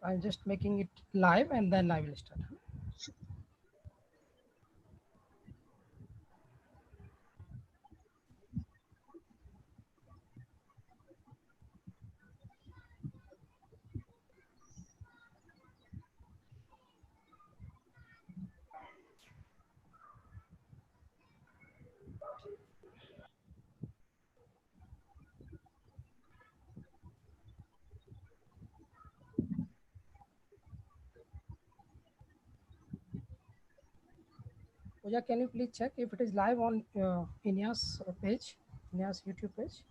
I'm just making it live and then I will start. Pooja, can you please check if it is live on INEA's page, INEA's YouTube page?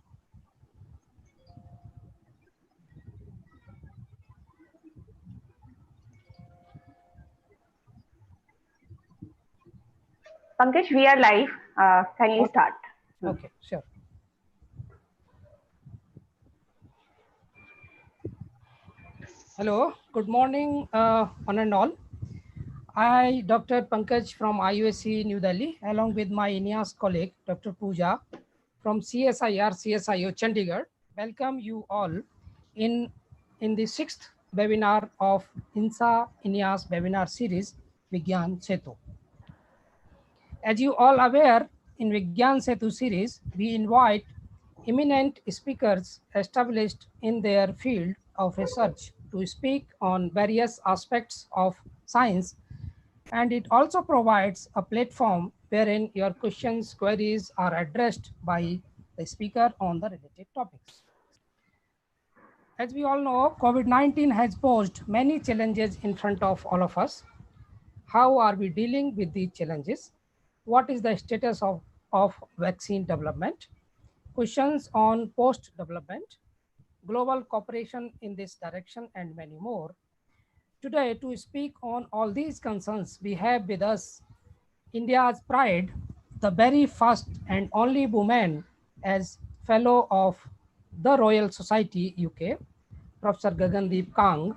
Pankaj, we are live. Can you Okay. start? Okay, sure. Hello, good morning, one and all. I, Dr. Pankaj from IUSC New Delhi, along with my INEA's colleague, Dr. Pooja from CSIO Chandigarh, welcome you all in the sixth webinar of INSA INEA's webinar series, Vigyan Setu. As you all aware, in Vigyan Setu series, we invite eminent speakers established in their field of research to speak on various aspects of science, and it also provides a platform wherein your questions, queries are addressed by the speaker on the related topics. As we all know, COVID-19 has posed many challenges in front of all of us. How are we dealing with these challenges? What is the status of vaccine development? Questions on post-development, global cooperation in this direction, and many more. Today, to speak on all these concerns, we have with us India's pride, the very first and only woman as Fellow of the Royal Society UK, Professor Gagandeep Kang,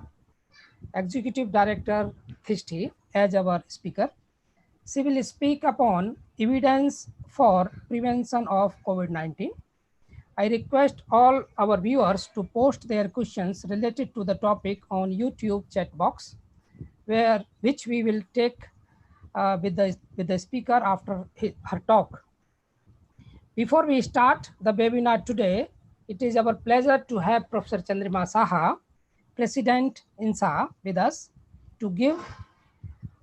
Executive Director, THISTI, as our speaker. She will speak upon evidence for prevention of COVID-19. I request all our viewers to post their questions related to the topic on YouTube chat box, which we will take with the speaker after her talk. Before we start the webinar today, it is our pleasure to have Professor Chandrima Saha, President INSA, with us to give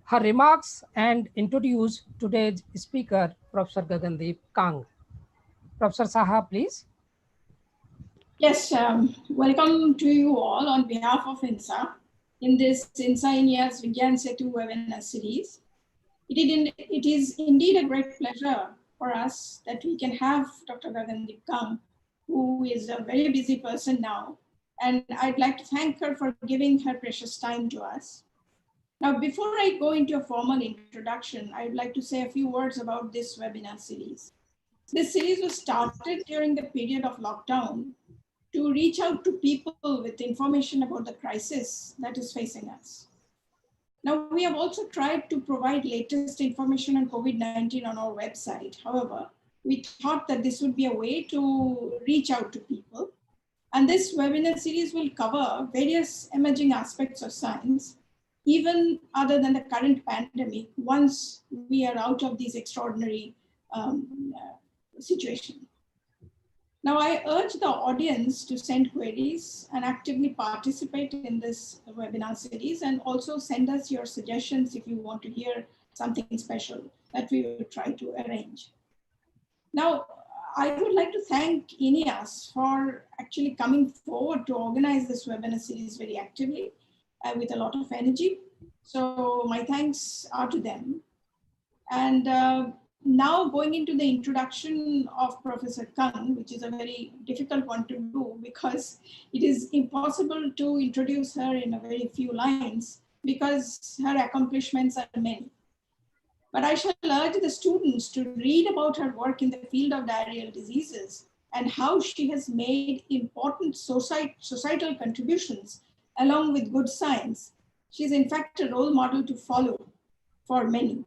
her remarks and introduce today's speaker, Professor Gagandeep Kang. Professor Saha, please. Yes, welcome to you all on behalf of INSA in this INSA INEA's Vigyan Setu webinar series. It is indeed a great pleasure for us that we can have Dr. Gagandeep Kang, who is a very busy person now. And I'd like to thank her for giving her precious time to us. Now, before I go into a formal introduction, I'd like to say a few words about this webinar series. This series was started during the period of lockdown to reach out to people with information about the crisis that is facing us. Now, we have also tried to provide latest information on COVID-19 on our website. However, we thought that this would be a way to reach out to people. And this webinar series will cover various emerging aspects of science, even other than the current pandemic, once we are out of these extraordinary situation. Now, I urge the audience to send queries and actively participate in this webinar series, and also send us your suggestions if you want to hear something special that we will try to arrange. Now, I would like to thank INEAS for actually coming forward to organize this webinar series very actively with a lot of energy. So my thanks are to them. And now going into the introduction of Professor Kang, which is a very difficult one to do because it is impossible to introduce her in a very few lines because her accomplishments are many. But I shall urge the students to read about her work in the field of diarrheal diseases and how she has made important societal contributions along with good science. She is in fact a role model to follow for many.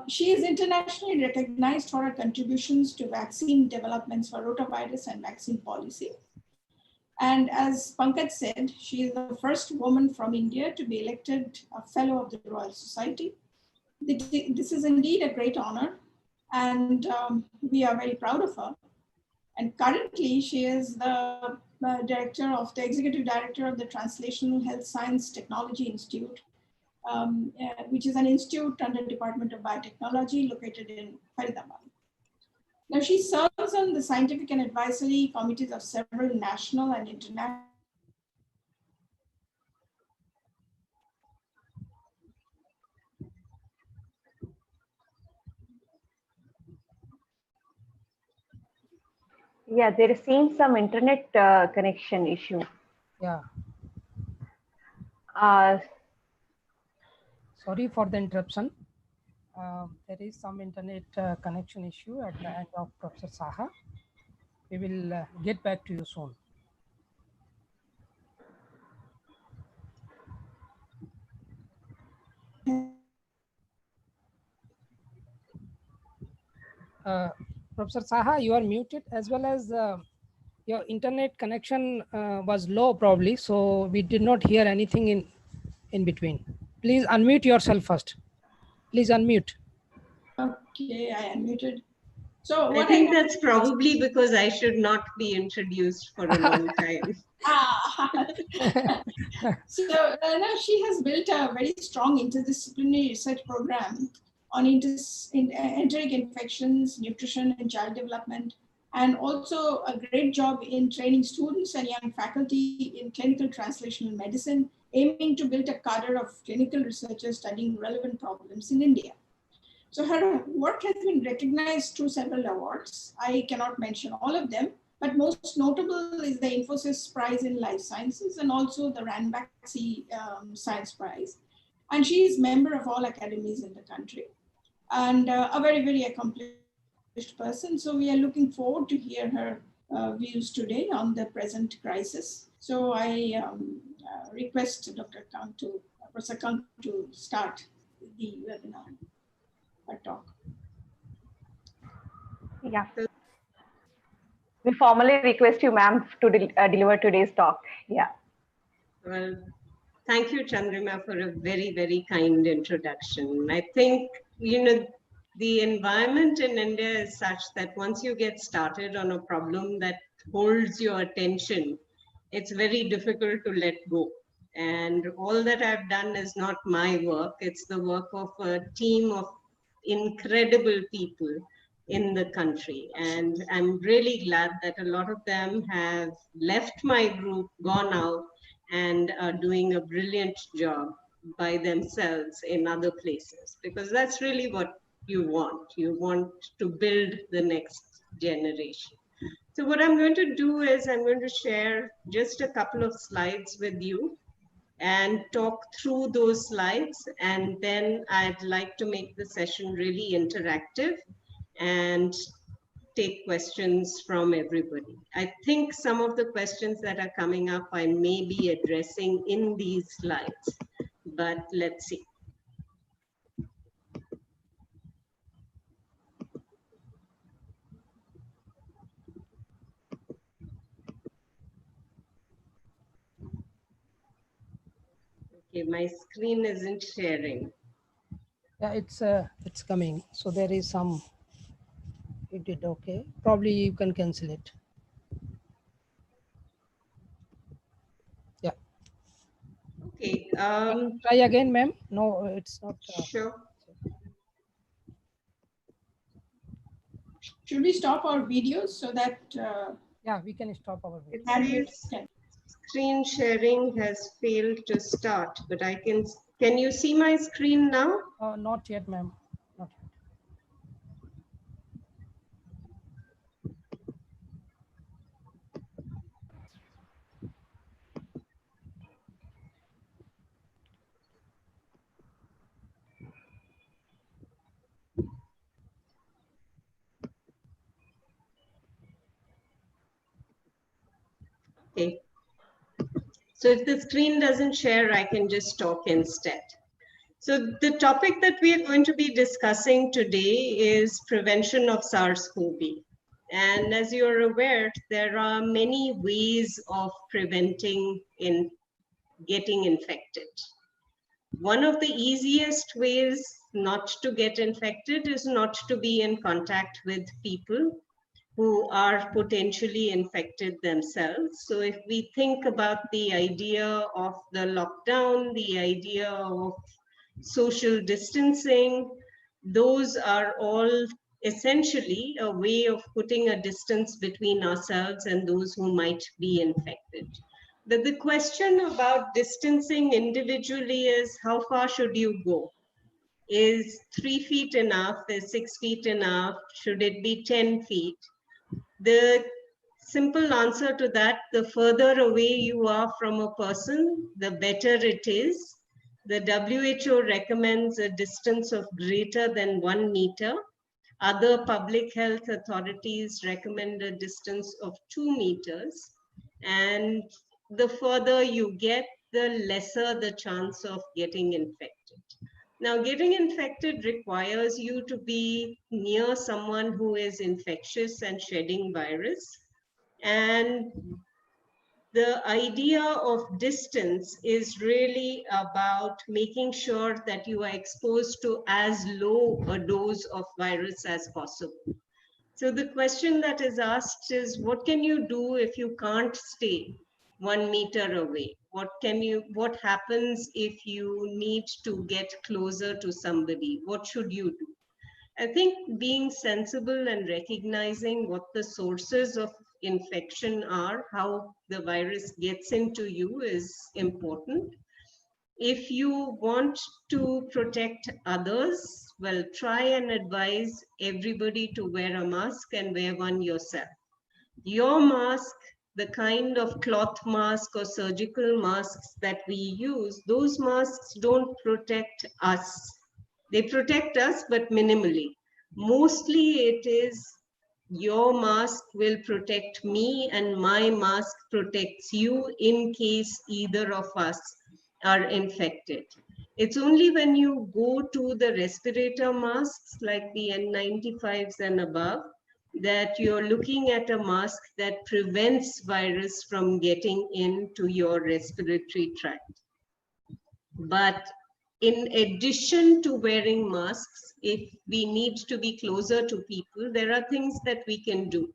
She is internationally recognized for her contributions to vaccine developments for rotavirus and vaccine policy. And as Pankaj said, she is the first woman from India to be elected a Fellow of the Royal Society. This is indeed a great honor, and we are very proud of her. And currently, she is the executive director of the Translational Health Science Technology Institute, which is an institute under Department of Biotechnology located in Faridabad. Now, she serves on the scientific and advisory committees of several national and international. Yeah, there seems some internet connection issue. Yeah. Uh, Sorry for the interruption. There is some internet connection issue at the end of Professor Saha. We will get back to you soon. Professor Saha, you are muted, as well as your internet connection was low probably, so we did not hear anything in between. Please unmute yourself first. Please unmute. Okay, I unmuted. So I think that's probably because I should not be introduced for a long time. So now she has built a very strong interdisciplinary research program on enteric infections, nutrition, and child development, and also a great job in training students and young faculty in clinical translational medicine, aiming to build a cadre of clinical researchers studying relevant problems in India. So her work has been recognized through several awards. I cannot mention all of them, but most notable is the Infosys Prize in Life Sciences and also the Ranbaxy Science Prize. And she is member of all academies in the country and a very, very accomplished person. So we are looking forward to hear her views today on the present crisis. So I request Dr. Kant Professor Kant to start the webinar. Talk. Yeah. We formally request you, ma'am, to deliver today's talk. Yeah. Well, thank you, Chandrima, for a very, very kind introduction. I think, the environment in India is such that once you get started on a problem that holds your attention, it's very difficult to let go. And all that I've done is not my work. It's the work of a team of incredible people in the country. And I'm really glad that a lot of them have left my group, gone out, and are doing a brilliant job by themselves in other places, because that's really what you want. You want to build the next generation. So what I'm going to do is I'm going to share just a couple of slides with you and talk through those slides. And then I'd like to make the session really interactive and take questions from everybody. I think some of the questions that are coming up I may be addressing in these slides, but let's see. Okay, my screen isn't sharing. Yeah, it's coming. So there is some. It did okay. Probably you can cancel it. Yeah. Okay. Try again, ma'am. No, it's not. Sure. Should we stop our videos so that? Yeah, we can stop our video. It says screen sharing has failed to start, but can you see my screen now? Not yet, ma'am. Not yet. Okay. So if the screen doesn't share, I can just talk instead. So the topic that we are going to be discussing today is prevention of SARS-CoV. And as you're aware, there are many ways of preventing getting infected. One of the easiest ways not to get infected is not to be in contact with people who are potentially infected themselves. So if we think about the idea of the lockdown, the idea of social distancing, those are all essentially a way of putting a distance between ourselves and those who might be infected. But the question about distancing individually is, how far should you go? Is 3 feet enough? Is 6 feet enough? Should it be 10 feet? The simple answer to that, the further away you are from a person, the better it is. The WHO recommends a distance of greater than 1 meter. Other public health authorities recommend a distance of 2 meters. And the further you get, the lesser the chance of getting infected. Now, getting infected requires you to be near someone who is infectious and shedding virus. And the idea of distance is really about making sure that you are exposed to as low a dose of virus as possible. So the question that is asked is, what can you do if you can't stay 1 meter away? What happens if you need to get closer to somebody? What should you do? I think being sensible and recognizing what the sources of infection are, how the virus gets into you, is important. If you want to protect others, well, try and advise everybody to wear a mask and wear one yourself. Your mask, the kind of cloth mask or surgical masks that we use, those masks don't protect us. They protect us, but minimally. Mostly it is your mask will protect me and my mask protects you in case either of us are infected. It's only when you go to the respirator masks like the N95s and above that you're looking at a mask that prevents virus from getting into your respiratory tract. But in addition to wearing masks, if we need to be closer to people, there are things that we can do.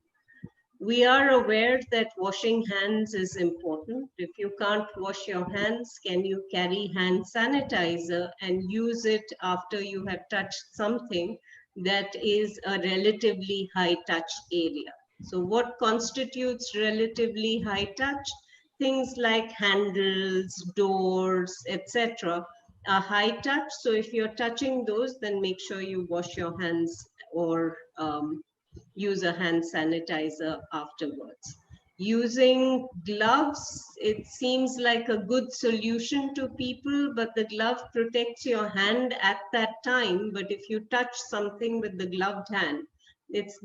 We are aware that washing hands is important. If you can't wash your hands, can you carry hand sanitizer and use it after you have touched something that is a relatively high touch area? So what constitutes relatively high touch? Things like handles, doors, etc. are high touch. So if you're touching those, then make sure you wash your hands or use a hand sanitizer afterwards. Using gloves, it seems like a good solution to people, but the glove protects your hand at that time. But if you touch something with the gloved hand, it's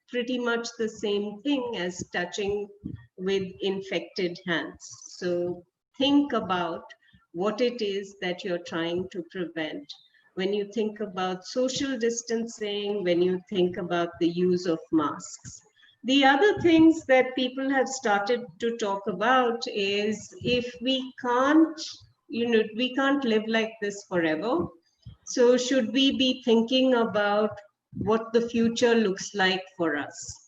pretty much the same thing as touching with infected hands. So think about what it is that you're trying to prevent when you think about social distancing, when you think about the use of masks. The other things that people have started to talk about is, if we can't, we can't live like this forever. So should we be thinking about what the future looks like for us?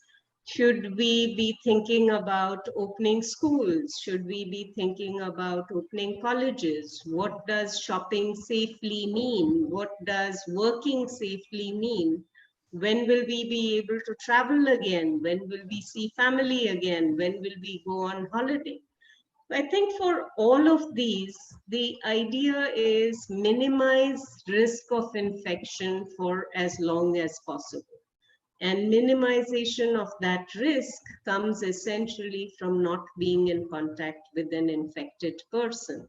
Should we be thinking about opening schools? Should we be thinking about opening colleges? What does shopping safely mean? What does working safely mean? When will we be able to travel again? When will we see family again? When will we go on holiday? I think for all of these, the idea is minimize risk of infection for as long as possible. And minimization of that risk comes essentially from not being in contact with an infected person.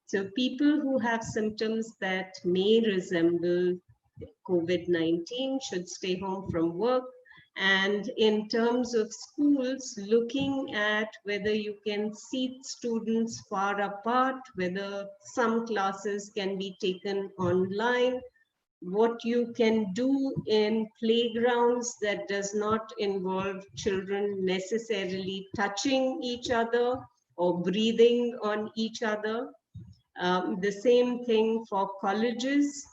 So people who have symptoms that may resemble COVID-19 should stay home from work. And in terms of schools, looking at whether you can seat students far apart, whether some classes can be taken online, what you can do in playgrounds that does not involve children necessarily touching each other or breathing on each other. The same thing for colleges.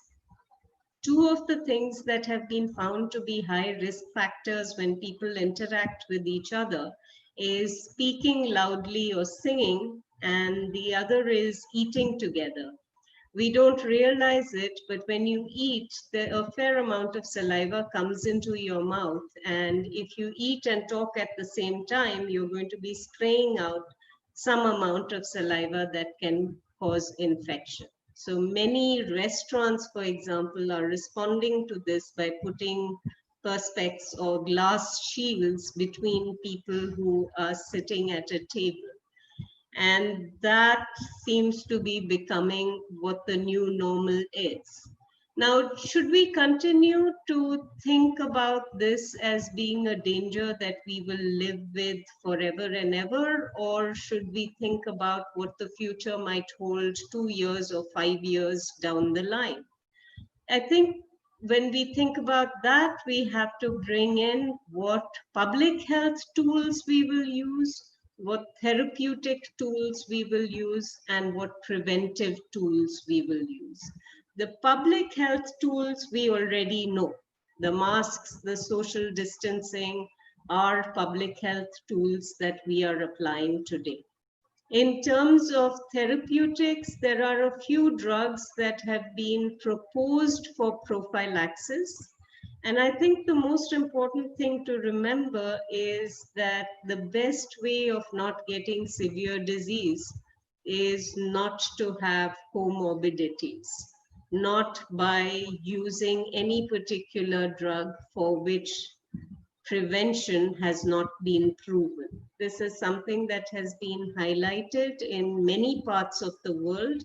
Two of the things that have been found to be high risk factors when people interact with each other is speaking loudly or singing, and the other is eating together. We don't realize it, but when you eat, a fair amount of saliva comes into your mouth. And if you eat and talk at the same time, you're going to be spraying out some amount of saliva that can cause infection. So many restaurants, for example, are responding to this by putting perspex or glass shields between people who are sitting at a table. And that seems to be becoming what the new normal is. Now, should we continue to think about this as being a danger that we will live with forever and ever, or should we think about what the future might hold 2 years or 5 years down the line? I think when we think about that, we have to bring in what public health tools we will use, what therapeutic tools we will use, and what preventive tools we will use. The public health tools we already know. The masks, the social distancing are public health tools that we are applying today. In terms of therapeutics, there are a few drugs that have been proposed for prophylaxis. And I think the most important thing to remember is that the best way of not getting severe disease is not to have comorbidities, not by using any particular drug for which prevention has not been proven. This is something that has been highlighted in many parts of the world,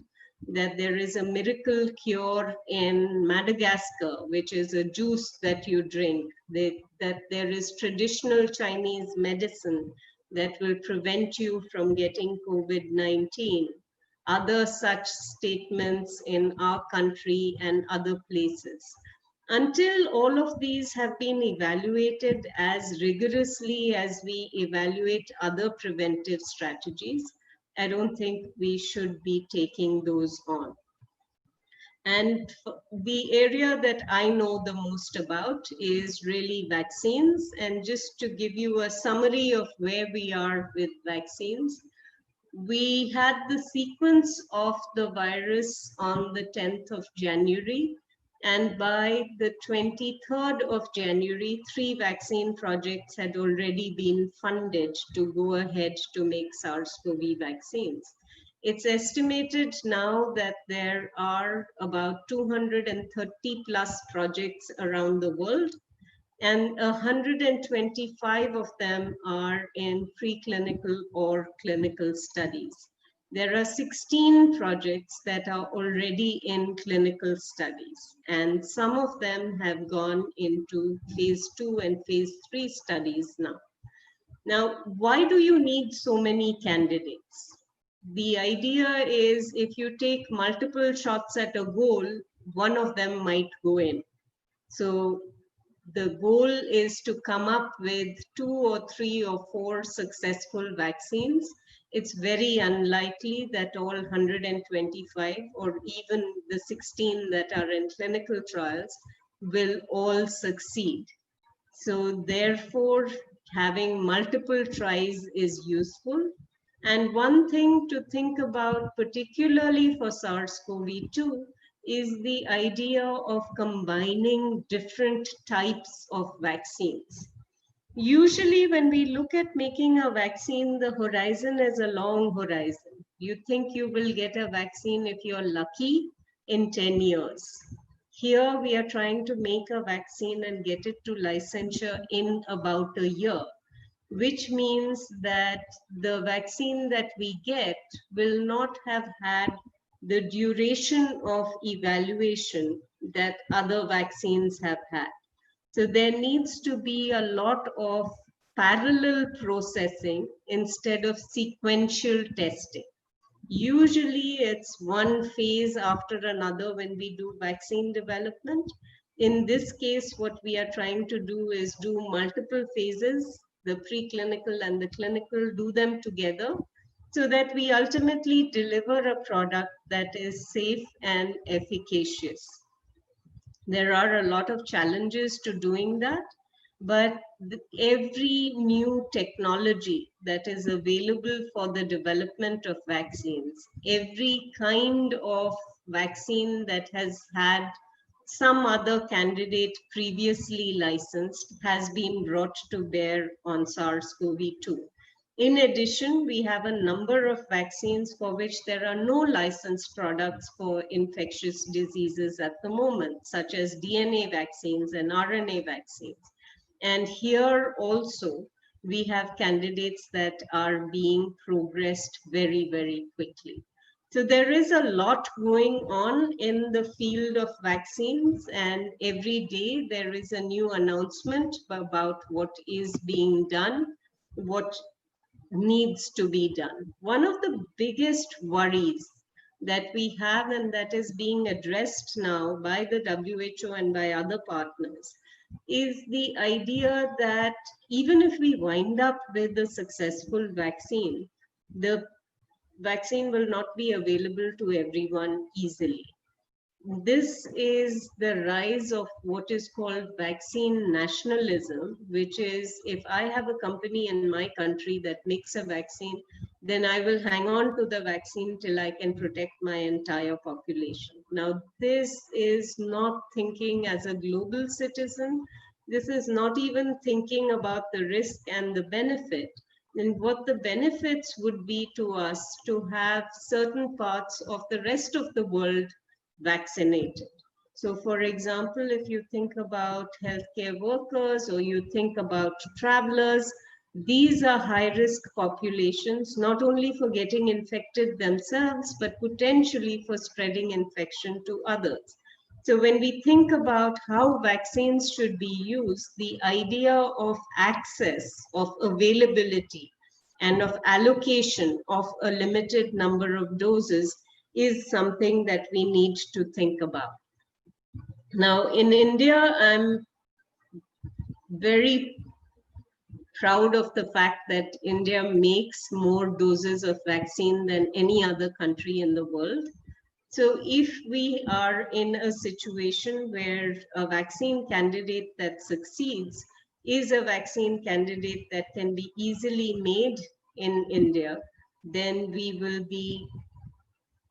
that there is a miracle cure in Madagascar, which is a juice that you drink, that there is traditional Chinese medicine that will prevent you from getting COVID-19. Other such statements in our country and other places. Until all of these have been evaluated as rigorously as we evaluate other preventive strategies, I don't think we should be taking those on. And the area that I know the most about is really vaccines. And just to give you a summary of where we are with vaccines, we had the sequence of the virus on the 10th of January. And by the 23rd of January, 3 vaccine projects had already been funded to go ahead to make SARS-CoV vaccines. It's estimated now that there are about 230 plus projects around the world, and 125 of them are in preclinical or clinical studies. There are 16 projects that are already in clinical studies, and some of them have gone into phase 2 and phase 3 studies now. Now, why do you need so many candidates? The idea is if you take multiple shots at a goal, one of them might go in. So the goal is to come up with 2 or 3 or 4 successful vaccines. It's very unlikely that all 125 or even the 16 that are in clinical trials will all succeed. So therefore, having multiple tries is useful. And one thing to think about, particularly for SARS-CoV-2, is the idea of combining different types of vaccines. Usually when we look at making a vaccine, the horizon is a long horizon. You think you will get a vaccine if you're lucky in 10 years. Here we are trying to make a vaccine and get it to licensure in about a year, which means that the vaccine that we get will not have had the duration of evaluation that other vaccines have had. So there needs to be a lot of parallel processing instead of sequential testing. Usually it's one phase after another when we do vaccine development. In this case, what we are trying to do is do multiple phases, the preclinical and the clinical, do them together so that we ultimately deliver a product that is safe and efficacious. There are a lot of challenges to doing that, but every new technology that is available for the development of vaccines, every kind of vaccine that has had some other candidate previously licensed has been brought to bear on SARS-CoV-2. In addition, we have a number of vaccines for which there are no licensed products for infectious diseases at the moment, such as DNA vaccines and RNA vaccines. And here also, we have candidates that are being progressed very, very quickly. So there is a lot going on in the field of vaccines, and every day there is a new announcement about what is being done, what needs to be done. One of the biggest worries that we have, and that is being addressed now by the WHO and by other partners, is the idea that even if we wind up with a successful vaccine, the vaccine will not be available to everyone easily. This is the rise of what is called vaccine nationalism, which is if I have a company in my country that makes a vaccine, then I will hang on to the vaccine till I can protect my entire population. Now, this is not thinking as a global citizen. This is not even thinking about the risk and the benefit. And what the benefits would be to us to have certain parts of the rest of the world vaccinated. So for example, if you think about healthcare workers or you think about travelers, these are high-risk populations, not only for getting infected themselves, but potentially for spreading infection to others. So when we think about how vaccines should be used, the idea of access, of availability, and of allocation of a limited number of doses is something that we need to think about. Now, in India, I'm very proud of the fact that India makes more doses of vaccine than any other country in the world. So if we are in a situation where a vaccine candidate that succeeds is a vaccine candidate that can be easily made in India, then we will be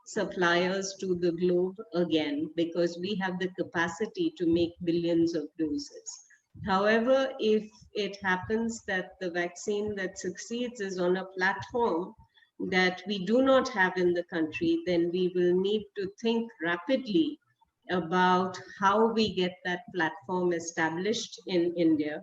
suppliers to the globe again, because we have the capacity to make billions of doses. However, if it happens that the vaccine that succeeds is on a platform that we do not have in the country, then we will need to think rapidly about how we get that platform established in India,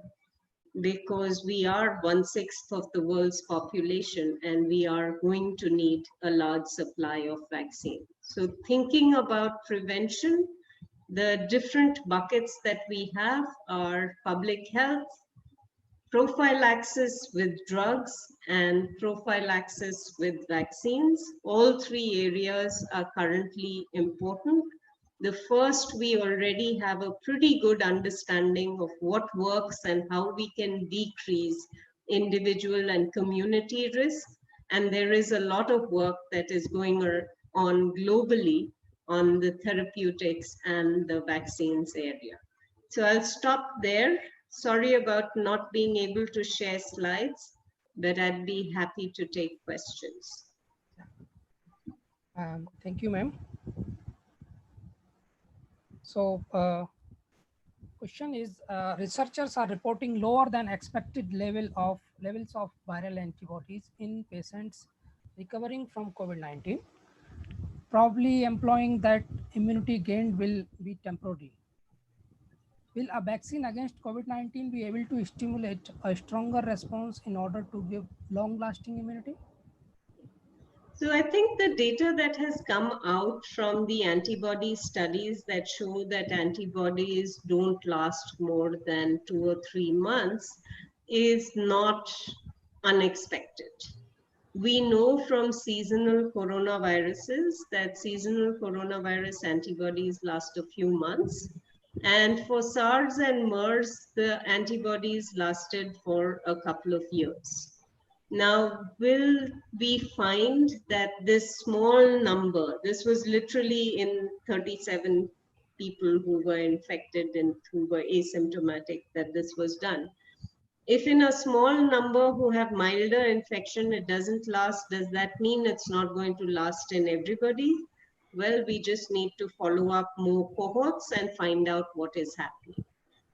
because we are 1/6 of the world's population and we are going to need a large supply of vaccine. So thinking about prevention, the different buckets that we have are public health, prophylaxis with drugs, and prophylaxis with vaccines. All three areas are currently important. The first, we already have a pretty good understanding of what works and how we can decrease individual and community risk. And there is a lot of work that is going on globally on the therapeutics and the vaccines area. So I'll stop there. Sorry about not being able to share slides, but I'd be happy to take questions. Thank you, ma'am. So question is, researchers are reporting lower than expected levels of viral antibodies in patients recovering from COVID-19, probably implying that immunity gained will be temporary. Will a vaccine against COVID-19 be able to stimulate a stronger response in order to give long-lasting immunity? So I think the data that has come out from the antibody studies that show that antibodies don't last more than 2 or 3 months is not unexpected. We know from seasonal coronaviruses that seasonal coronavirus antibodies last a few months. And for SARS and MERS, the antibodies lasted for a couple of years. Now, will we find that this small number, this was literally in 37 people who were infected and who were asymptomatic, that this was done. If in a small number who have milder infection, it doesn't last, does that mean it's not going to last in everybody? Well, we just need to follow up more cohorts and find out what is happening.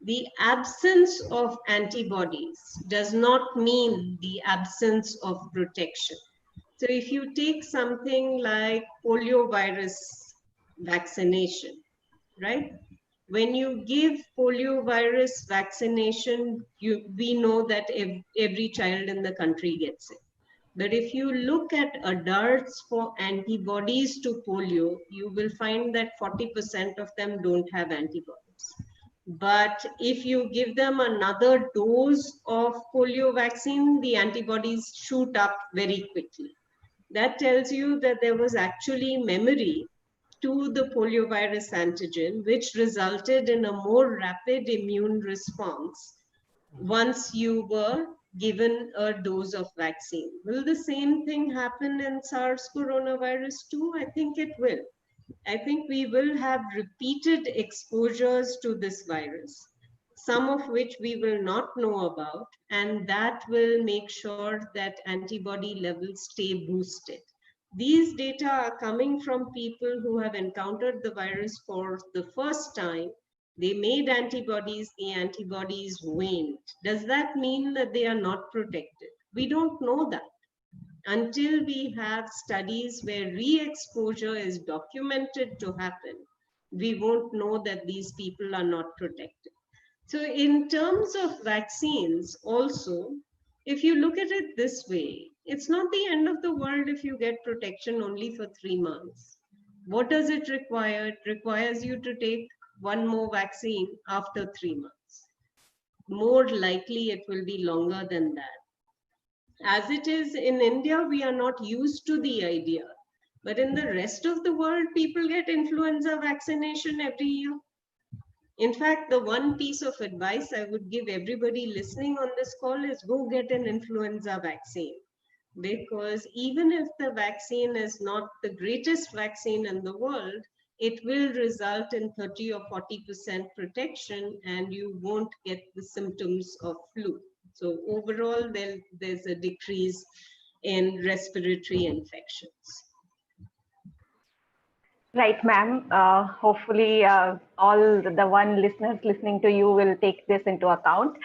The absence of antibodies does not mean the absence of protection. So if you take something like poliovirus vaccination, right? When you give poliovirus vaccination, we know that every child in the country gets it. But if you look at adults for antibodies to polio, you will find that 40% of them don't have antibodies. But if you give them another dose of polio vaccine, the antibodies shoot up very quickly. That tells you that there was actually memory to the poliovirus antigen, which resulted in a more rapid immune response once you were given a dose of vaccine. Will the same thing happen in SARS coronavirus too? I think it will. I think we will have repeated exposures to this virus, some of which we will not know about, and that will make sure that antibody levels stay boosted. These data are coming from people who have encountered the virus for the first time. They made antibodies, the antibodies waned. Does that mean that they are not protected? We don't know that. Until we have studies where re-exposure is documented to happen, we won't know that these people are not protected. So in terms of vaccines also, if you look at it this way, it's not the end of the world if you get protection only for 3 months. What does it require? It requires you to take one more vaccine after 3 months. More likely it will be longer than that. As it is in India, we are not used to the idea. But in the rest of the world, people get influenza vaccination every year. In fact, the one piece of advice I would give everybody listening on this call is go get an influenza vaccine. Because even if the vaccine is not the greatest vaccine in the world, it will result in 30 or 40% protection and you won't get the symptoms of flu. So overall, there's a decrease in respiratory infections. Right, ma'am. Hopefully, all the one listeners listening to you will take this into account.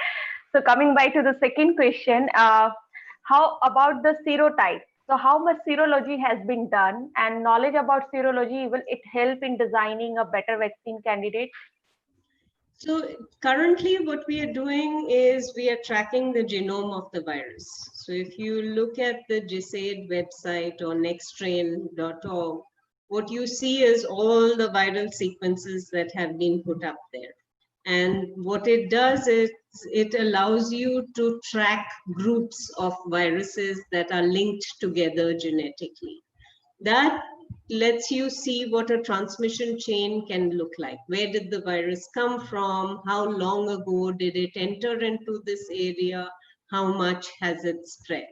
So coming by to the second question, how about the serotype? So how much serology has been done, and knowledge about serology, will it help in designing a better vaccine candidate? So currently what we are doing is we are tracking the genome of the virus. So if you look at the GISAID website or nextstrain.org, what you see is all the viral sequences that have been put up there. And what it does is it allows you to track groups of viruses that are linked together genetically. That lets you see what a transmission chain can look like. Where did the virus come from? How long ago did it enter into this area? How much has it spread?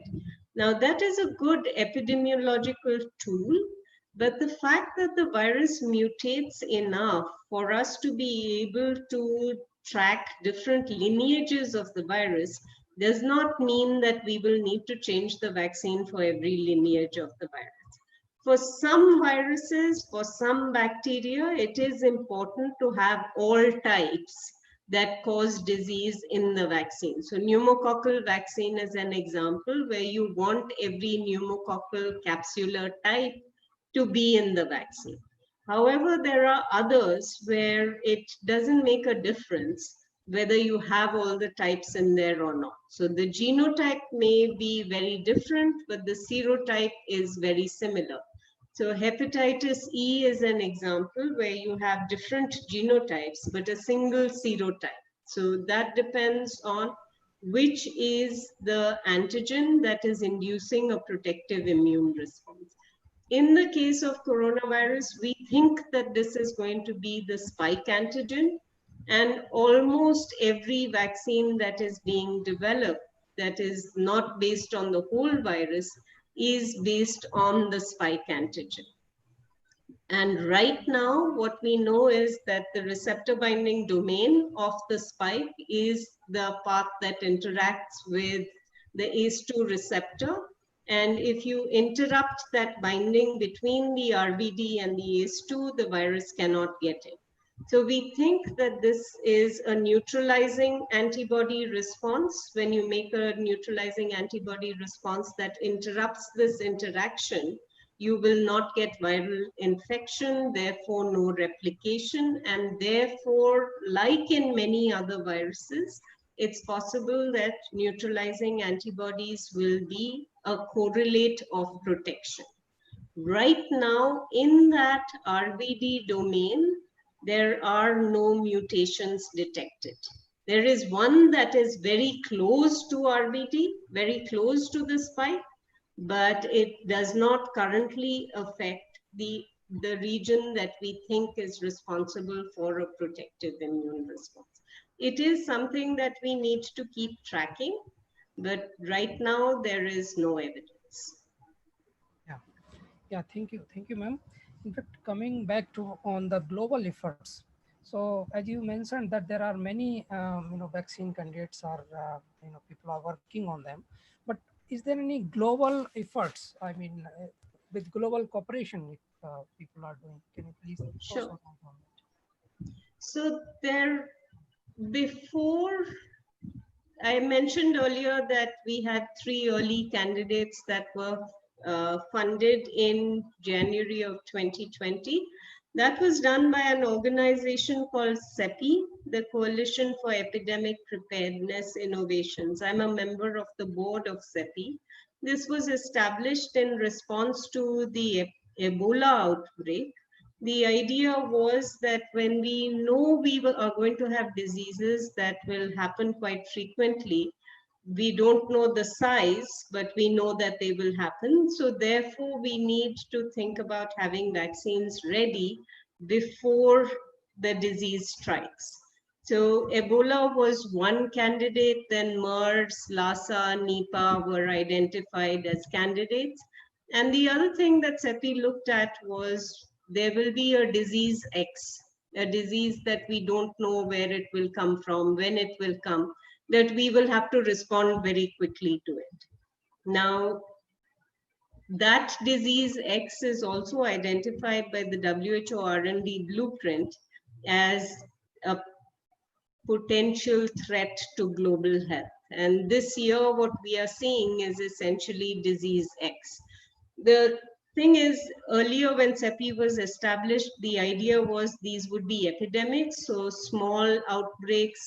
Now that is a good epidemiological tool, but the fact that the virus mutates enough for us to be able to track different lineages of the virus does not mean that we will need to change the vaccine for every lineage of the virus. For some viruses, for some bacteria, it is important to have all types that cause disease in the vaccine. So pneumococcal vaccine is an example where you want every pneumococcal capsular type to be in the vaccine. However, there are others where it doesn't make a difference whether you have all the types in there or not. So the genotype may be very different, but the serotype is very similar. So hepatitis E is an example where you have different genotypes, but a single serotype. So that depends on which is the antigen that is inducing a protective immune response. In the case of coronavirus, we think that this is going to be the spike antigen, and almost every vaccine that is being developed that is not based on the whole virus is based on the spike antigen. And right now, what we know is that the receptor binding domain of the spike is the path that interacts with the ACE2 receptor. And if you interrupt that binding between the RBD and the ACE2, the virus cannot get in. So we think that this is a neutralizing antibody response. When you make a neutralizing antibody response that interrupts this interaction, you will not get viral infection, therefore no replication, and therefore, like in many other viruses, it's possible that neutralizing antibodies will be a correlate of protection. Right now, in that RBD domain, there are no mutations detected. There is one that is very close to RBD, very close to the spike, but it does not currently affect the region that we think is responsible for a protective immune response. It is something that we need to keep tracking, but right now there is no evidence. Yeah, thank you, ma'am. In fact, coming back to on the global efforts. So as you mentioned that there are many, vaccine candidates are, people are working on them, but is there any global efforts? I mean, with global cooperation, people are doing. Can you please throw some light on that? So before I mentioned earlier that we had 3 early candidates that were funded in January of 2020. That was done by an organization called CEPI, the Coalition for Epidemic Preparedness Innovations. I'm a member of the board of CEPI. This was established in response to the Ebola outbreak. The idea was that when we know we are going to have diseases that will happen quite frequently, we don't know the size, but we know that they will happen. So therefore, we need to think about having vaccines ready before the disease strikes. So Ebola was one candidate, then MERS, Lassa, Nipah were identified as candidates. And the other thing that CEPI looked at was there will be a disease X, a disease that we don't know where it will come from, when it will come, that we will have to respond very quickly to it. Now, that disease X is also identified by the WHO R&D blueprint as a potential threat to global health. And this year, what we are seeing is essentially disease X. The thing is, earlier when CEPI was established, the idea was these would be epidemics, so small outbreaks,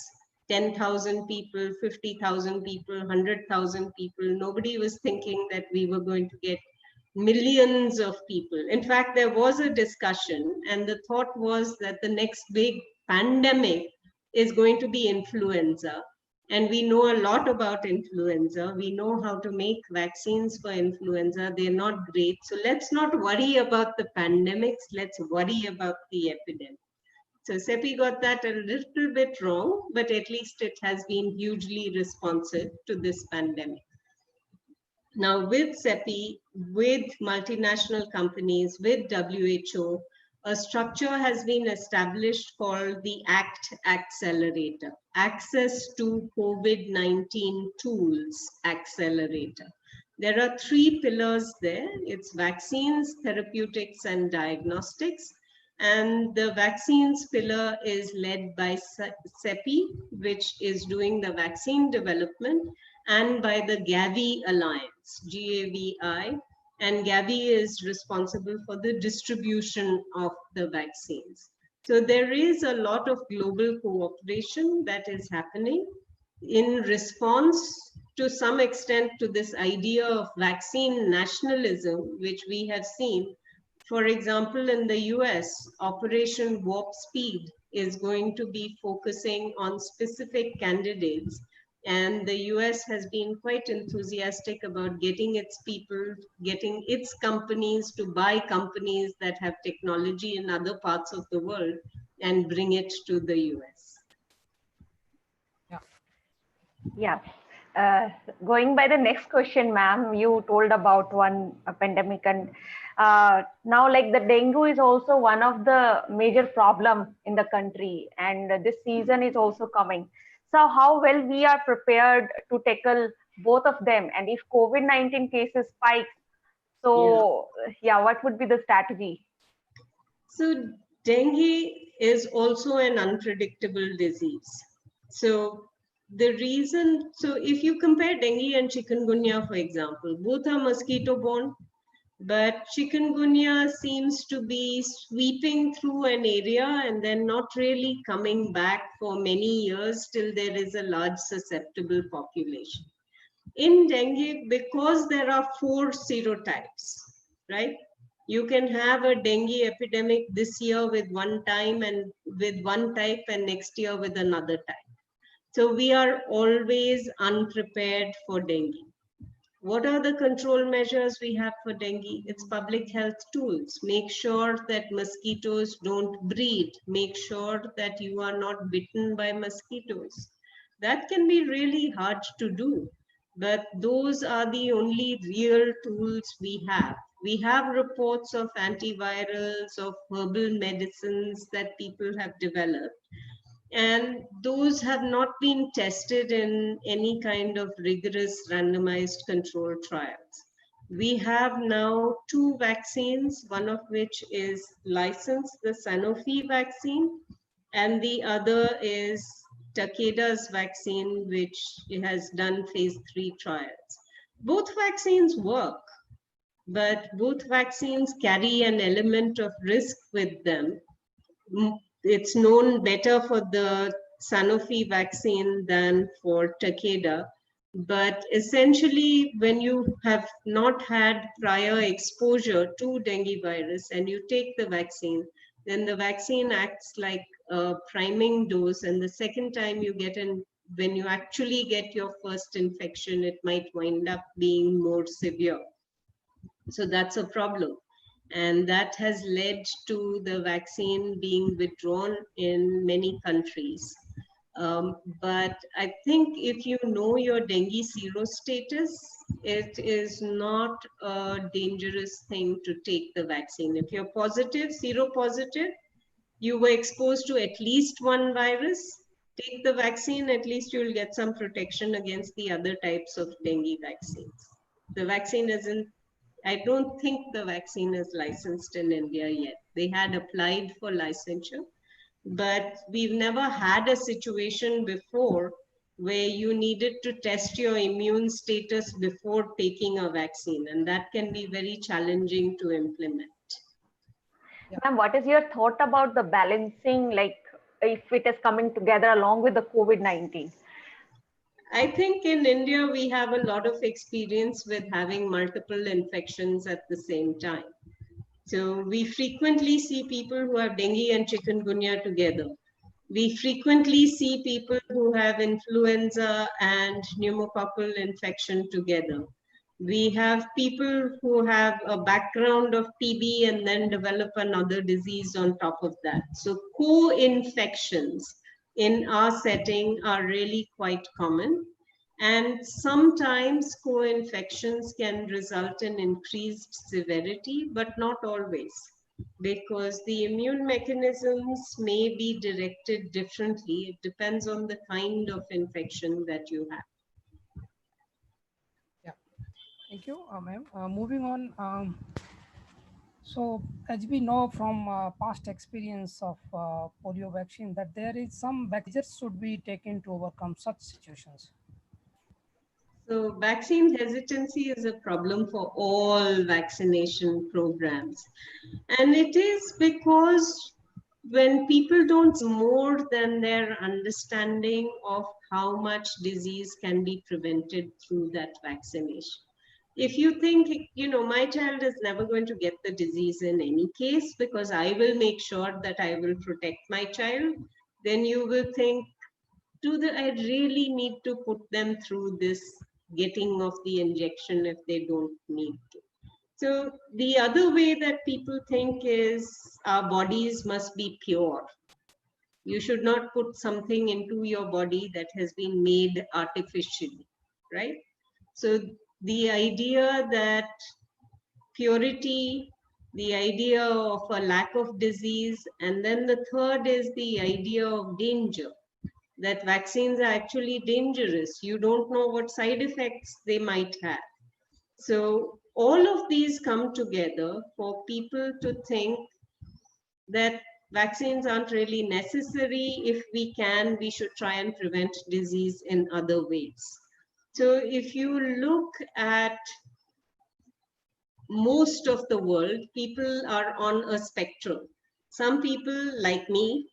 10,000 people, 50,000 people, 100,000 people. Nobody was thinking that we were going to get millions of people. In fact, there was a discussion, and the thought was that the next big pandemic is going to be influenza. And we know a lot about influenza. We know how to make vaccines for influenza. They're not great. So let's not worry about the pandemics. Let's worry about the epidemic. So CEPI got that a little bit wrong, but at least it has been hugely responsive to this pandemic. Now with CEPI, with multinational companies, with WHO, a structure has been established called the ACT Accelerator, Access to COVID-19 Tools Accelerator. There are 3 pillars there. It's vaccines, therapeutics, and diagnostics. And the vaccines pillar is led by CEPI, which is doing the vaccine development, and by the Gavi Alliance, GAVI. And Gavi is responsible for the distribution of the vaccines. So there is a lot of global cooperation that is happening in response to some extent to this idea of vaccine nationalism, which we have seen. For example, in the US, Operation Warp Speed is going to be focusing on specific candidates And the US has been quite enthusiastic about getting its people, getting its companies to buy companies that have technology in other parts of the world and bring it to the US. Yeah. Going by the next question, ma'am, you told about one pandemic, and now like the dengue is also one of the major problem in the country, and this season is also coming. So how well we are prepared to tackle both of them, and if COVID-19 cases spikes, so yeah, what would be the strategy? So dengue is also an unpredictable disease. So so if you compare dengue and chikungunya, for example, both are mosquito borne, but chikungunya seems to be sweeping through an area and then not really coming back for many years till there is a large susceptible population. In dengue, because there are 4 serotypes, right? You can have a dengue epidemic this year with one type and next year with another type. So we are always unprepared for dengue. What are the control measures we have for dengue? It's public health tools. Make sure that mosquitoes don't breed. Make sure that you are not bitten by mosquitoes. That can be really hard to do, but those are the only real tools we have. We have reports of antivirals, of herbal medicines that people have developed, and those have not been tested in any kind of rigorous randomized control trials. We have now 2 vaccines, one of which is licensed, the Sanofi vaccine, and the other is Takeda's vaccine, which has done phase 3 trials. Both vaccines work, but both vaccines carry an element of risk with them. It's known better for the Sanofi vaccine than for Takeda. But essentially, when you have not had prior exposure to dengue virus and you take the vaccine, then the vaccine acts like a priming dose. And the second time you get when you actually get your first infection, it might wind up being more severe. So that's a problem. And that has led to the vaccine being withdrawn in many countries. But I think if you know your dengue serostatus, it is not a dangerous thing to take the vaccine. If you're positive, seropositive, you were exposed to at least one virus, take the vaccine, at least you'll get some protection against the other types of dengue vaccines. The vaccine isn't I don't think the vaccine is licensed in India yet. They had applied for licensure, but we've never had a situation before where you needed to test your immune status before taking a vaccine, and that can be very challenging to implement. Ma'am, what is your thought about the balancing, like if it is coming together along with the COVID-19? I think in India, we have a lot of experience with having multiple infections at the same time. So we frequently see people who have dengue and chikungunya together. We frequently see people who have influenza and pneumococcal infection together. We have people who have a background of TB and then develop another disease on top of that. So co-infections in our setting are really quite common. And sometimes co-infections can result in increased severity, but not always, because the immune mechanisms may be directed differently. It depends on the kind of infection that you have. Yeah, thank you, ma'am. Moving on. So as we know from past experience of polio vaccine that there is some measures should be taken to overcome such situations. So vaccine hesitancy is a problem for all vaccination programs. And it is because when people don't more than their understanding of how much disease can be prevented through that vaccination. If you think, my child is never going to get the disease in any case because I will make sure that I will protect my child, then you will think I really need to put them through this getting of the injection if they don't need to? So the other way that people think is our bodies must be pure. You should not put something into your body that has been made artificially, right? So the idea that purity, the idea of a lack of disease, and then the third is the idea of danger, that vaccines are actually dangerous. You don't know what side effects they might have. So all of these come together for people to think that vaccines aren't really necessary. If we can, we should try and prevent disease in other ways. So if you look at most of the world, people are on a spectrum. Some people like me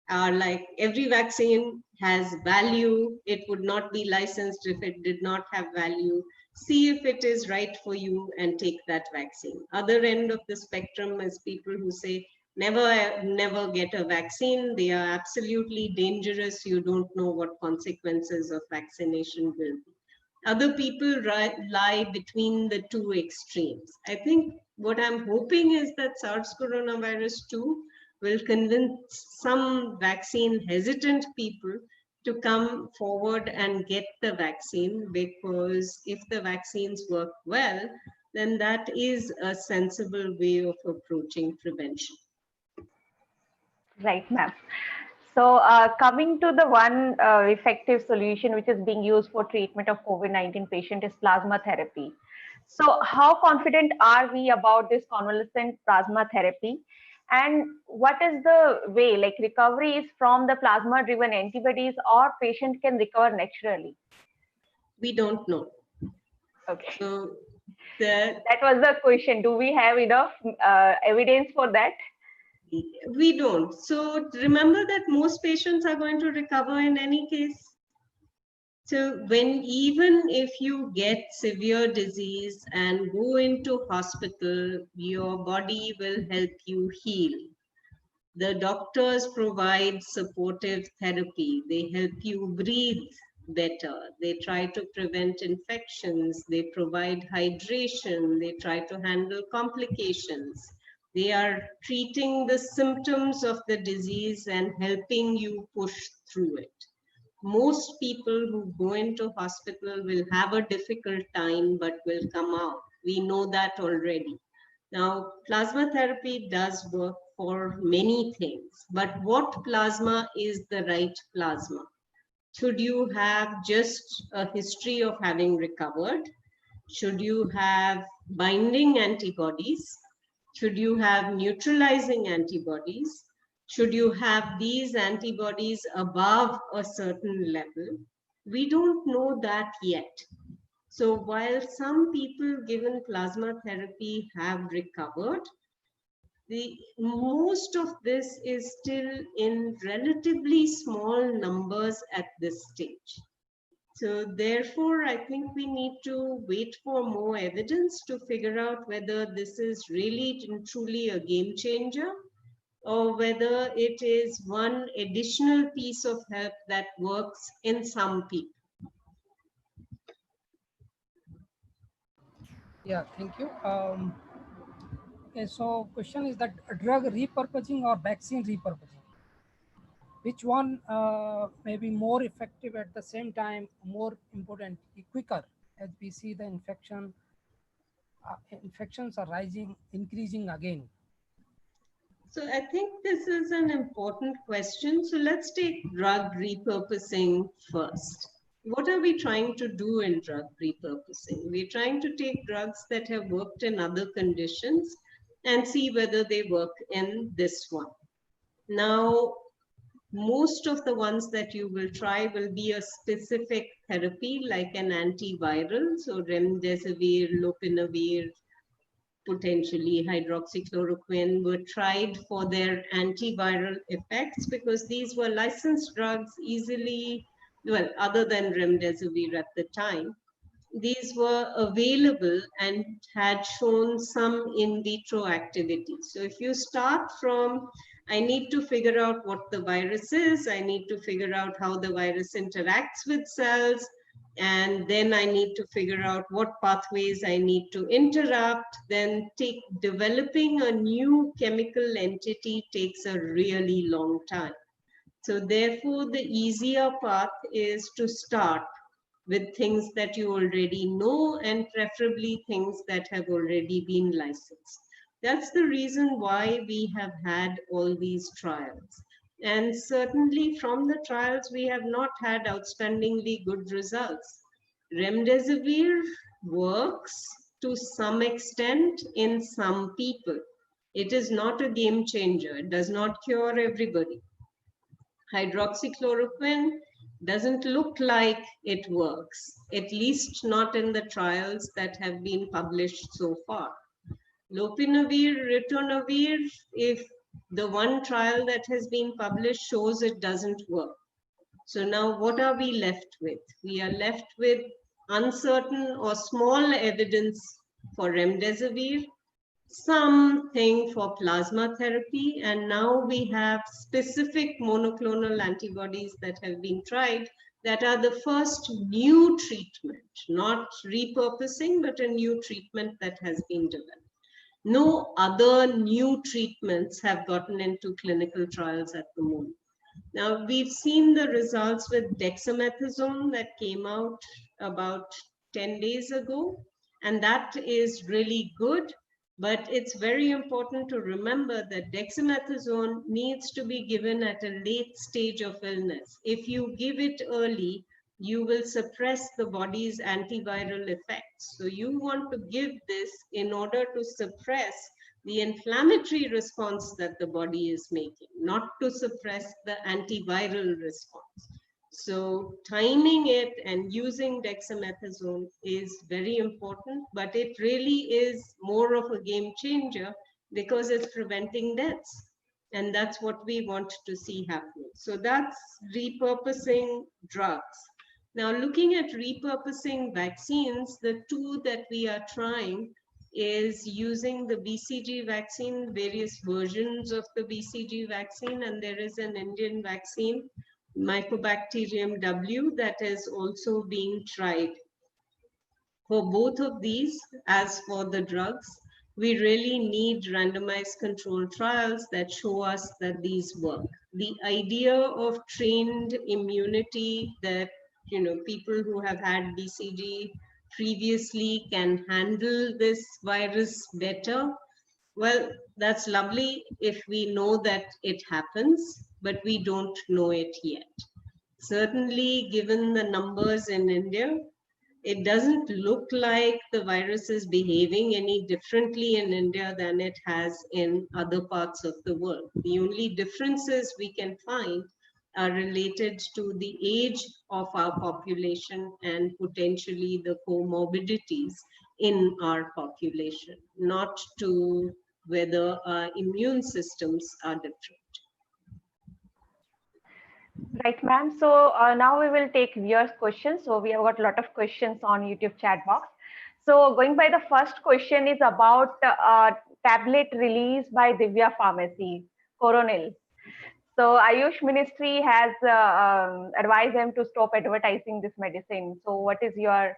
are like, every vaccine has value. It would not be licensed if it did not have value. See if it is right for you and take that vaccine. Other end of the spectrum is people who say, never get a vaccine. They are absolutely dangerous. You don't know what consequences of vaccination will be. Other people lie between the two extremes. I think what I'm hoping is that SARS coronavirus 2 will convince some vaccine hesitant people to come forward and get the vaccine, because if the vaccines work well, then that is a sensible way of approaching prevention. Right, ma'am. So coming to the one effective solution which is being used for treatment of COVID-19 patient is plasma therapy. So how confident are we about this convalescent plasma therapy? And what is the way, like recovery is from the plasma driven antibodies or patient can recover naturally? We don't know. Okay. So that was the question. Do we have enough evidence for that? We don't. So remember that most patients are going to recover in any case. So even if you get severe disease and go into hospital, your body will help you heal. The doctors provide supportive therapy. They help you breathe better. They try to prevent infections. They provide hydration. They try to handle complications. They are treating the symptoms of the disease and helping you push through it. Most people who go into hospital will have a difficult time, but will come out. We know that already. Now, plasma therapy does work for many things, but what plasma is the right plasma? Should you have just a history of having recovered? Should you have binding antibodies? Should you have neutralizing antibodies? Should you have these antibodies above a certain level? We don't know that yet. So while some people given plasma therapy have recovered, most of this is still in relatively small numbers at this stage. So therefore, I think we need to wait for more evidence to figure out whether this is really and truly a game changer, or whether it is one additional piece of help that works in some people. Yeah, thank you. Okay, so question is that drug repurposing or vaccine repurposing? Which one may be more effective at the same time, more important, quicker, as we see the infections are increasing again? So I think this is an important question. So let's take drug repurposing first. What are we trying to do in drug repurposing? We're trying to take drugs that have worked in other conditions and see whether they work in this one. Now, most of the ones that you will try will be a specific therapy like an antiviral. So remdesivir, lopinavir, potentially hydroxychloroquine were tried for their antiviral effects because these were licensed drugs easily, well, other than remdesivir at the time, these were available and had shown some in vitro activity. So if you start from, I need to figure out what the virus is, I need to figure out how the virus interacts with cells, and then I need to figure out what pathways I need to interrupt, then developing a new chemical entity takes a really long time. So therefore, the easier path is to start with things that you already know, and preferably things that have already been licensed. That's the reason why we have had all these trials. And certainly from the trials, we have not had outstandingly good results. Remdesivir works to some extent in some people. It is not a game changer. It does not cure everybody. Hydroxychloroquine doesn't look like it works, at least not in the trials that have been published so far. Lopinavir, ritonavir, if the one trial that has been published shows it doesn't work. So now what are we left with? We are left with uncertain or small evidence for remdesivir, something for plasma therapy, and now we have specific monoclonal antibodies that have been tried that are the first new treatment, not repurposing, but a new treatment that has been developed. No other new treatments have gotten into clinical trials at the moment. Now, we've seen the results with dexamethasone that came out about 10 days ago, and that is really good. But it's very important to remember that dexamethasone needs to be given at a late stage of illness. If you give it early, you will suppress the body's antiviral effects. So you want to give this in order to suppress the inflammatory response that the body is making, not to suppress the antiviral response. So timing it and using dexamethasone is very important, but it really is more of a game changer because it's preventing deaths. And that's what we want to see happening. So that's repurposing drugs. Now, looking at repurposing vaccines, the two that we are trying is using the BCG vaccine, various versions of the BCG vaccine, and there is an Indian vaccine, Mycobacterium W, that is also being tried. For both of these, as for the drugs, we really need randomized controlled trials that show us that these work. The idea of trained immunity, that people who have had BCG previously can handle this virus better, well, that's lovely if we know that it happens, but we don't know it yet. Certainly, given the numbers in India, it doesn't look like the virus is behaving any differently in India than it has in other parts of the world. The only differences we can find are related to the age of our population and potentially the comorbidities in our population, not to whether our immune systems are different. Right, ma'am. So now we will take viewers' questions. So we have got a lot of questions on YouTube chat box. So going by the first question is about tablet release by Divya Pharmacy, Coronil. So Ayush Ministry has advised them to stop advertising this medicine. So what is your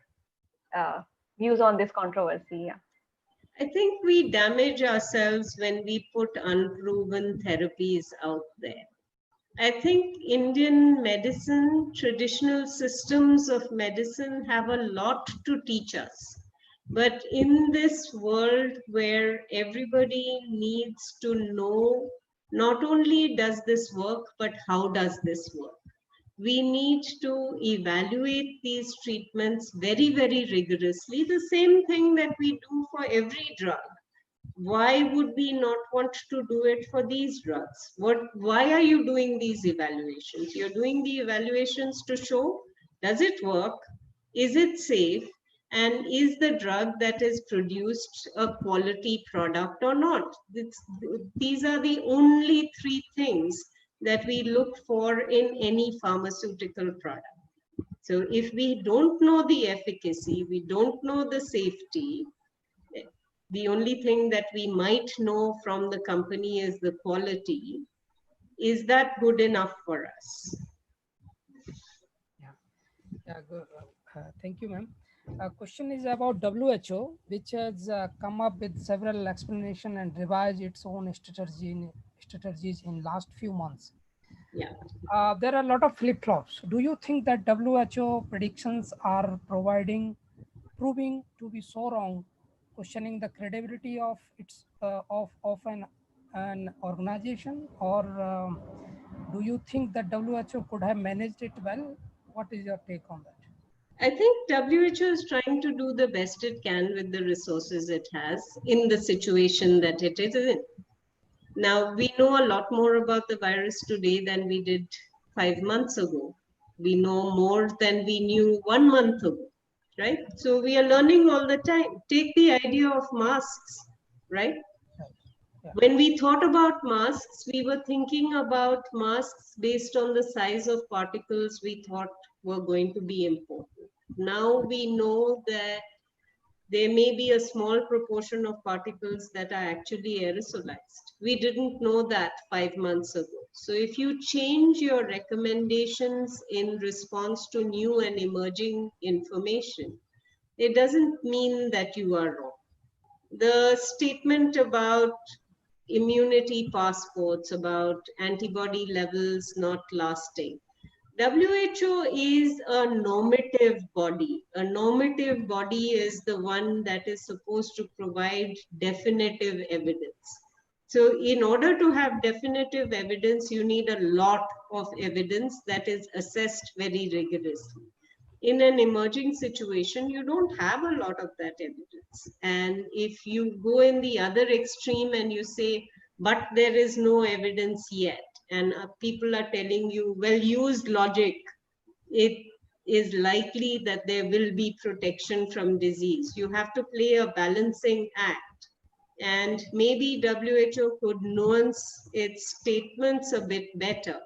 views on this controversy? Yeah. I think we damage ourselves when we put unproven therapies out there. I think Indian medicine, traditional systems of medicine have a lot to teach us. But in this world where everybody needs to know, not only does this work, but how does this work? We need to evaluate these treatments very, very rigorously, the same thing that we do for every drug. Why would we not want to do it for these drugs? Why are you doing these evaluations? You're doing the evaluations to show, does it work? Is it safe? And is the drug that is produced a quality product or not? These are the only three things that we look for in any pharmaceutical product. So if we don't know the efficacy, we don't know the safety, the only thing that we might know from the company is the quality. Is that good enough for us? Yeah, good. Thank you, ma'am. Question is about WHO, which has come up with several explanations and revised its own strategies in last few months. Yeah. There are a lot of flip-flops. Do you think that WHO predictions are proving to be so wrong, questioning the credibility of its of an organization, or do you think that WHO could have managed it well? What is your take on that? I think WHO is trying to do the best it can with the resources it has in the situation that it is in. Now, we know a lot more about the virus today than we did 5 months ago. We know more than we knew 1 month ago, right? So we are learning all the time. Take the idea of masks, right? Yeah. When we thought about masks, we were thinking about masks based on the size of particles we thought were going to be important. Now we know that there may be a small proportion of particles that are actually aerosolized. We didn't know that 5 months ago. So if you change your recommendations in response to new and emerging information, it doesn't mean that you are wrong. The statement about immunity passports, about antibody levels not lasting, WHO is a normative body. A normative body is the one that is supposed to provide definitive evidence. So in order to have definitive evidence, you need a lot of evidence that is assessed very rigorously. In an emerging situation, you don't have a lot of that evidence. And if you go in the other extreme and you say, but there is no evidence yet, and people are telling you, well, use logic, it is likely that there will be protection from disease. You have to play a balancing act. And maybe WHO could nuance its statements a bit better.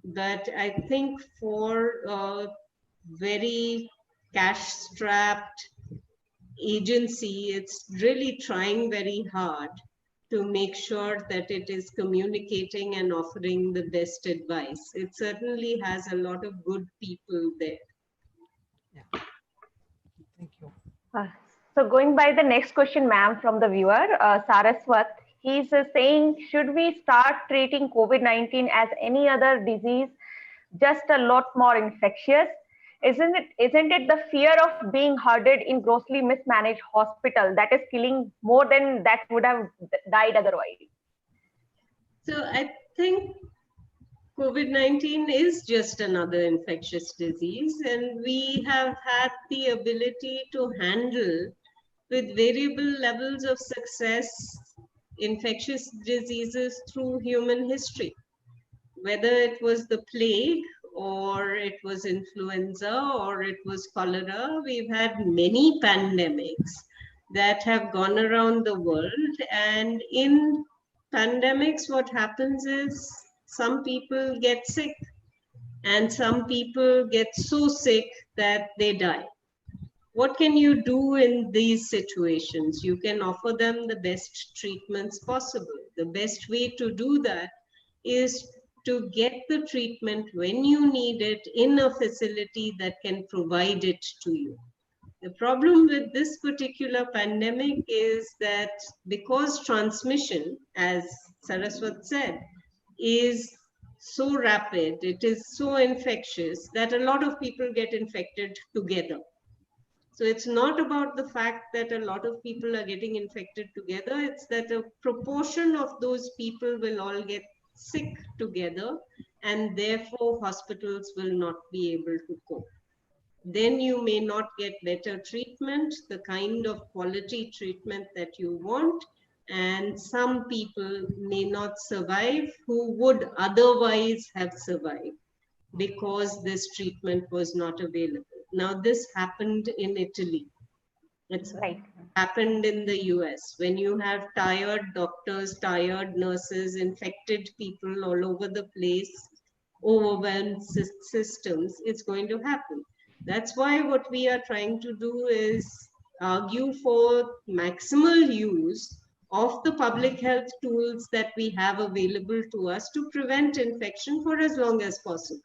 But I think for very cash-strapped agency, it's really trying very hard to make sure that it is communicating and offering the best advice. It certainly has a lot of good people there. Yeah. Thank you. So going by the next question, ma'am, from the viewer, Saraswat, he's saying, should we start treating COVID-19 as any other disease, just a lot more infectious? Isn't it the fear of being herded in grossly mismanaged hospital that is killing more than that would have died otherwise? So I think COVID-19 is just another infectious disease, and we have had the ability to handle with variable levels of success infectious diseases through human history. Whether it was the plague, or it was influenza, or it was cholera, we've had many pandemics that have gone around the world. And in pandemics, what happens is some people get sick, and some people get so sick that they die. What can you do in these situations? You can offer them the best treatments possible. The best way to do that is to get the treatment when you need it in a facility that can provide it to you. The problem with this particular pandemic is that because transmission, as Saraswat said, is so rapid, it is so infectious that a lot of people get infected together. So it's not about the fact that a lot of people are getting infected together, it's that a proportion of those people will all get sick together, and therefore hospitals will not be able to cope. Then you may not get better treatment, the kind of quality treatment that you want, and some people may not survive who would otherwise have survived because this treatment was not available. Now, this happened in Italy. It's Right. happened in the US. When you have tired doctors, tired nurses, infected people all over the place, overwhelmed systems, it's going to happen. That's why what we are trying to do is argue for maximal use of the public health tools that we have available to us to prevent infection for as long as possible.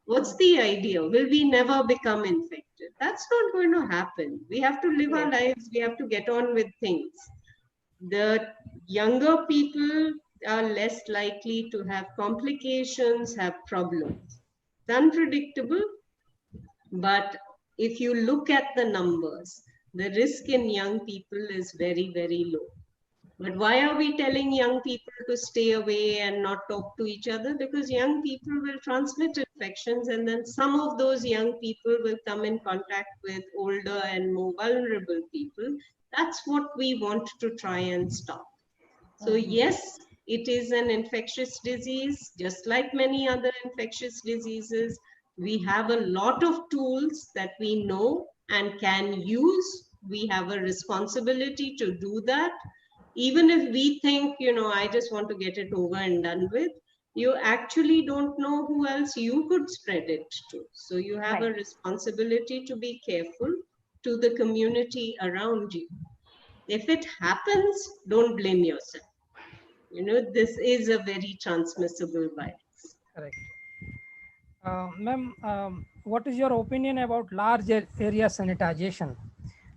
What's the idea? Will we never become infected? That's not going to happen. We have to live our lives. We have to get on with things. The younger people are less likely to have complications, have problems. It's unpredictable, but if you look at the numbers, the risk in young people is very, very low. But why are we telling young people to stay away and not talk to each other? Because young people will transmit infections, and then some of those young people will come in contact with older and more vulnerable people. That's what we want to try and stop. So yes, it is an infectious disease, just like many other infectious diseases. We have a lot of tools that we know and can use. We have a responsibility to do that. Even if we think, I just want to get it over and done with, you actually don't know who else you could spread it to. So you have a responsibility to be careful to the community around you. If it happens, don't blame yourself. This is a very transmissible virus. Correct. Ma'am, what is your opinion about large area sanitization?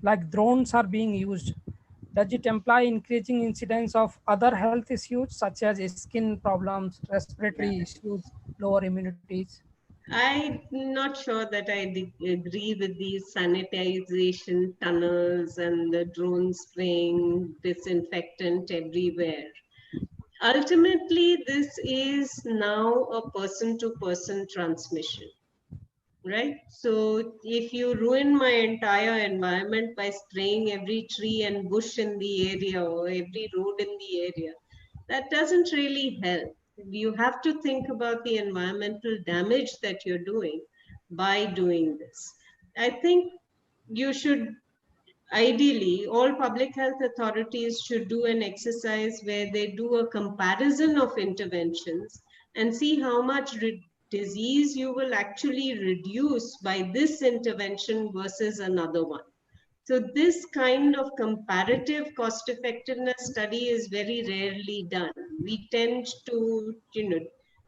Like drones are being used. Does it imply increasing incidence of other health issues such as skin problems, respiratory issues, lower immunities? I'm not sure that I agree with these sanitization tunnels and the drone spraying disinfectant everywhere. Ultimately, this is now a person-to-person transmission, right? So if you ruin my entire environment by spraying every tree and bush in the area or every road in the area, that doesn't really help. You have to think about the environmental damage that you're doing by doing this. I think you should, ideally, all public health authorities should do an exercise where they do a comparison of interventions and see how much disease you will actually reduce by this intervention versus another one. So this kind of comparative cost effectiveness study is very rarely done. We tend to,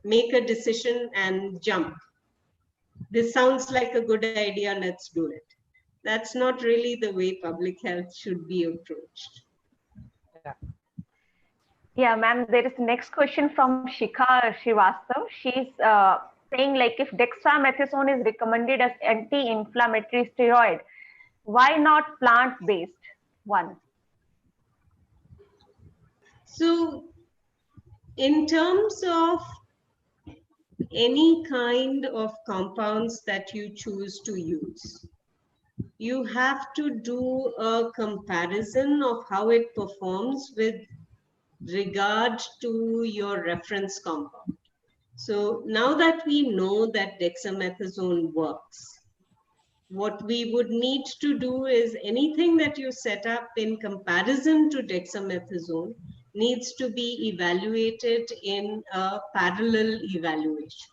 make a decision and jump. This sounds like a good idea, let's do it. That's not really the way public health should be approached. Yeah, ma'am, there is the next question from Shikha Srivastav. She's saying like, if dexamethasone is recommended as anti-inflammatory steroid, why not plant-based one? So in terms of any kind of compounds that you choose to use, you have to do a comparison of how it performs with regard to your reference compound. So now that we know that dexamethasone works, what we would need to do is anything that you set up in comparison to dexamethasone needs to be evaluated in a parallel evaluation.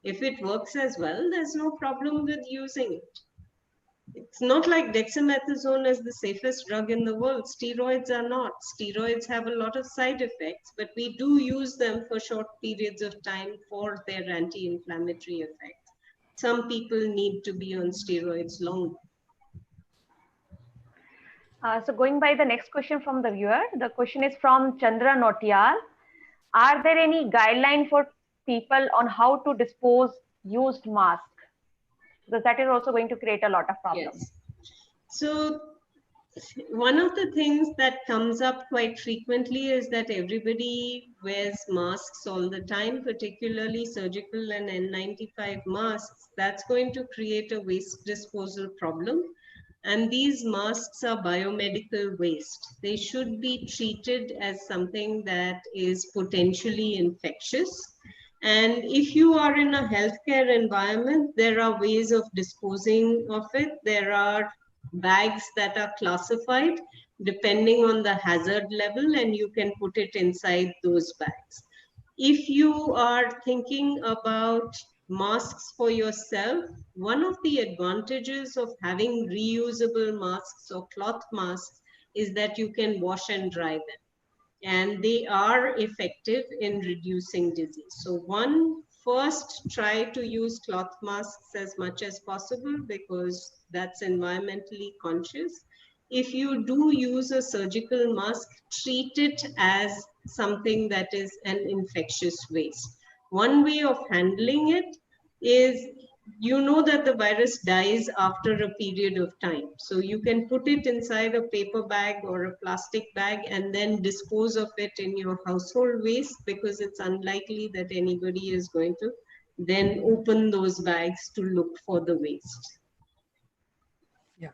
If it works as well, there's no problem with using it. It's not like dexamethasone is the safest drug in the world. Steroids are not. Steroids have a lot of side effects, but we do use them for short periods of time for their anti-inflammatory effects. Some people need to be on steroids longer. So going by the next question from the viewer, the question is from Chandra Notial. Are there any guidelines for people on how to dispose used masks? Because that is also going to create a lot of problems. Yes. So one of the things that comes up quite frequently is that everybody wears masks all the time, particularly surgical and N95 masks. That's going to create a waste disposal problem. And these masks are biomedical waste. They should be treated as something that is potentially infectious. And if you are in a healthcare environment, there are ways of disposing of it. There are bags that are classified depending on the hazard level, and you can put it inside those bags. If you are thinking about masks for yourself, one of the advantages of having reusable masks or cloth masks is that you can wash and dry them. And they are effective in reducing disease. So one, first try to use cloth masks as much as possible because that's environmentally conscious. If you do use a surgical mask, treat it as something that is an infectious waste. One way of handling it is, you know that the virus dies after a period of time. So you can put it inside a paper bag or a plastic bag and then dispose of it in your household waste, because it's unlikely that anybody is going to then open those bags to look for the waste. Yeah.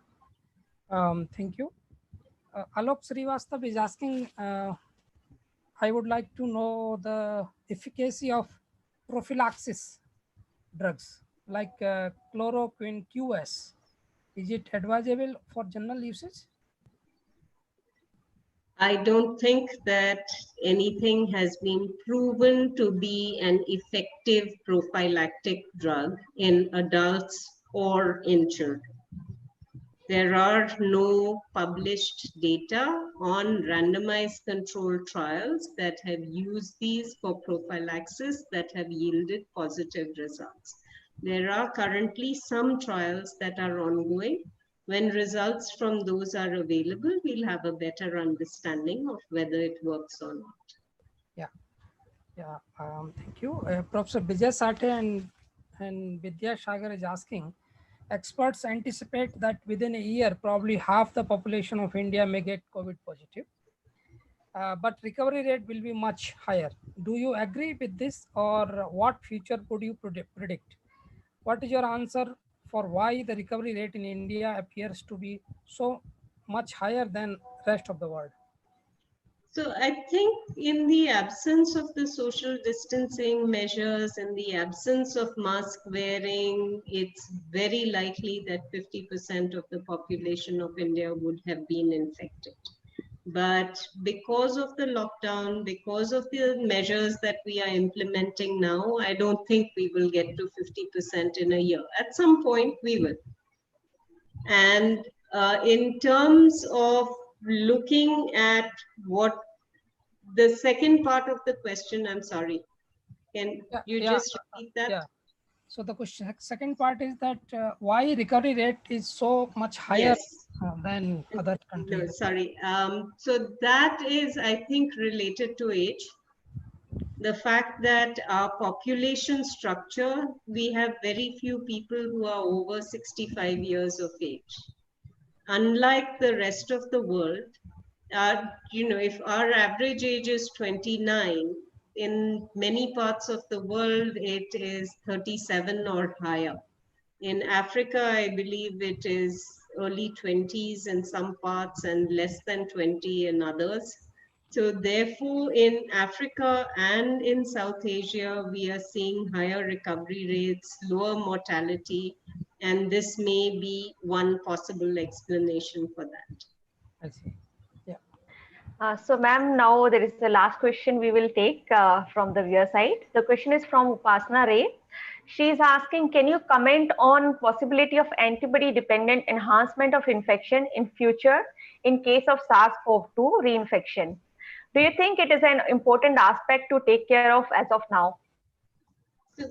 Thank you. Alok Srivastav is asking, I would like to know the efficacy of prophylaxis drugs like chloroquine QS. Is it advisable for general usage? I don't think that anything has been proven to be an effective prophylactic drug in adults or in children. There are no published data on randomized controlled trials that have used these for prophylaxis that have yielded positive results. There are currently some trials that are ongoing. When results from those are available, we'll have a better understanding of whether it works or not. Yeah, thank you. Professor Vijay Sathe and Vidya Sagar is asking, experts anticipate that within a year, probably half the population of India may get COVID positive, but recovery rate will be much higher. Do you agree with this, or what future would you predict? What is your answer for why the recovery rate in India appears to be so much higher than rest of the world? So I think in the absence of the social distancing measures, in the absence of mask wearing, it's very likely that 50% of the population of India would have been infected. But because of the lockdown, because of the measures that we are implementing now, I don't think we will get to 50% in a year. At some point, we will. And in terms of looking at what the second part of the question, I'm sorry, can you just repeat that? Yeah. So the question, second part is that why recovery rate is so much higher Yes. than other countries? No, sorry. So that is, I think, related to age. The fact that our population structure, we have very few people who are over 65 years of age. Unlike the rest of the world, if our average age is 29, in many parts of the world, it is 37 or higher. In Africa, I believe it is early 20s in some parts and less than 20 in others. So therefore, in Africa and in South Asia, we are seeing higher recovery rates, lower mortality, and this may be one possible explanation for that. I see. So ma'am, now there is the last question we will take from the viewer side. The question is from Upasana Ray. She is asking, can you comment on possibility of antibody dependent enhancement of infection in future in case of SARS-CoV-2 reinfection? Do you think it is an important aspect to take care of as of now? So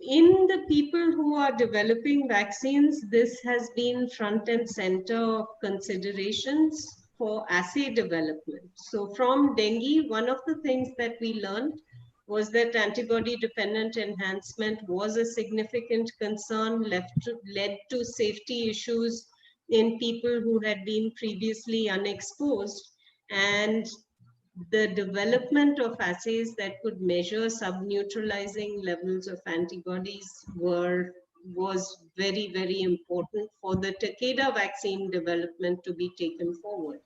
in the people who are developing vaccines, this has been front and center of considerations for assay development. So from dengue, one of the things that we learned was that antibody-dependent enhancement was a significant concern, led to safety issues in people who had been previously unexposed. And the development of assays that could measure subneutralizing levels of antibodies was very, very important for the Takeda vaccine development to be taken forward.